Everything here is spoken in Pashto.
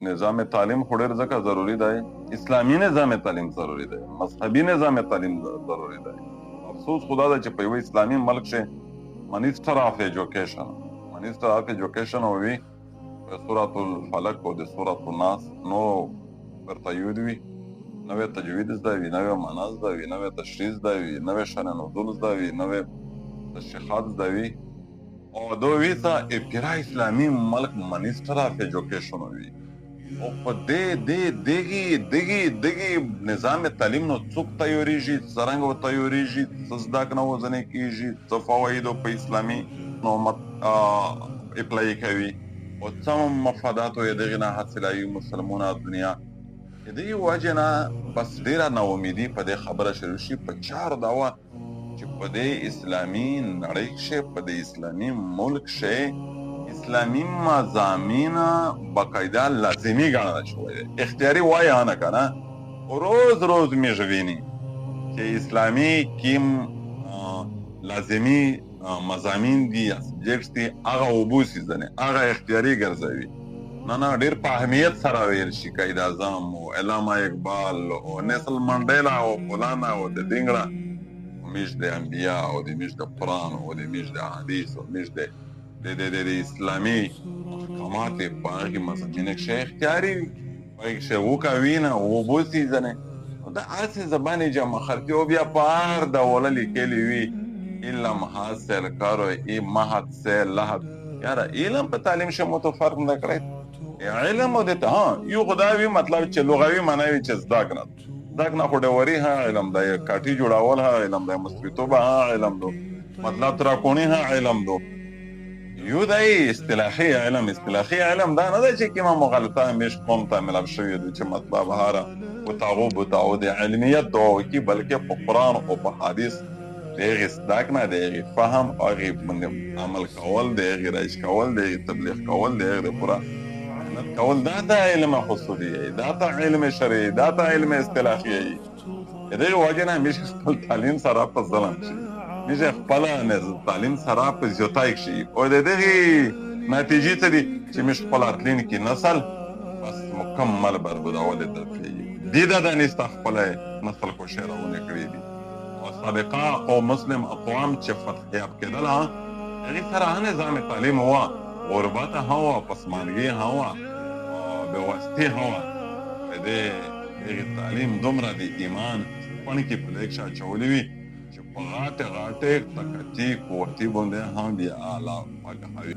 نظام تعلیم خو ډېر ځکه ضروري دی، اسلامي نظام تعلیم ضروري دی، مذهبي نظام تعلیم ضروري دی. افسوس خو دا ده چې په یوه اسلامي ملک کې منیسټر آف ایجوکیشن او وي په سورة الفلک او د سورة الناس نورو ورته یود وي، نوې تجوید زده وي، نوې معنا زده وي، نوې تشریح زده وي، نوې شأن نزول زده وي، نوې تشریحات زده وي او دا وي ته ابتدا اسلامي ملک منیسټر آف ایجوکیشن وي. او په دغې نظام تعلیم نو څوک تیاریږي، څرنګه تیاریږي، څه زده کړه وزنې کیږي، څه فواید په اسلامي نومت اپلای کوي او څه مفادات یې دغې نه حاصلوي مسلمانه دنیا. د دې وجې نه بس ډېره ناامیدي په دې خبره شروع شي په چارو دعوه چې په دې اسلامي نړۍ کښې، په دې اسلامي ملک کښې اسلامي مضامین باقاعده لازمي ګڼل شوی دی. اختیاري وایه نه که نه، روز میږ ویني چې اسلامي کوم لازمي مضامین دي یا سبجیکټس دي هغه وبوسي ځنې، هغه اختیاري ګرځوي. نه ډېر په اهمیت سره ویل شي قائد اعظم او علامه اقبال او نیلسن منډیلا او فلان او د دینګړه میږ د انبیا او د میږ د قرآن او د میږ د حدیث او میږ د اسلامي احکامات په هغې مضامینو کښې اختیاري وي، په هغې کښې وکوي نه وبوسي ځنې. دا هسې زبان جمع خلقي او بیا په هر ډوله لیکلي وي علم حاصل کارو ای مهد سے لحد. یاره علم په تعلیم کښې مو تو فرق نه کړی. علم او د یو خو دا وي مطلب چې لغوي معنی وي چې زده کړه خو ډوري ها علم دی، کاټي جوړول ها علم دی، مثبتوبه ها علم دو، مطلب تراکوني ها علم دو. یو دی اصطلاحي علم دا نه دی چې کومه مغالطه همیش قوم ته ملاب شوي دي چې مطلب هاره بتاو د علمیت دعا وکړي، بلکې په قرآن او په حدیث د هغې زده کړه، د هغې فهم، هغې باندې عمل کول، د هغې رایج کول، د هغې تبلیغ کول، د هغې پوره محنت کول، دا ته علم خصوصي، دا ته علم شرعي، دا ته علم اصطلاحي. د دغې وجې نه همیشه خپل تعلیم سره په ظلم شي، همیشه خپله تعلیم سره په زیاتۍ کښې او د دغې نتیجې څه دي چې موږ خپل راتلونکي نسل بس مکمل بربادولو ته تللي دي. د دانسته خپله نسل کوشش راونې کړي دي او سابقه قوم مسلم اقوام چې فتحیاب کېدل هغې سره نظام تعلیم وه، غربت هوا، پسماندګي هوا، بېواسطې هوا. د هغې تعلیم دومره د ایمان پڼې کې په لیک اچولي وي چې په غاټې تکتي قوتي باندې هم بیا اعلی پاکه هوي.